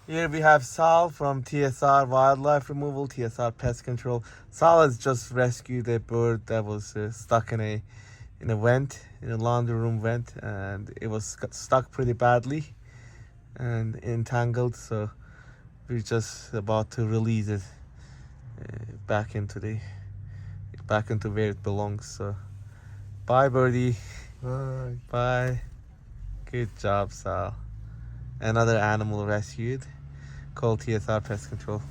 Here we have Sal from TSR Wildlife Removal, TSR Pest Control. Sal has just rescued a bird that was stuck in a vent, in a laundry room vent, and it was stuck pretty badly and entangled. So we're just about to release it back into where it belongs. So bye, birdie. Bye. Bye. Good job, Sal. Another animal rescued. Called TSR Pest Control.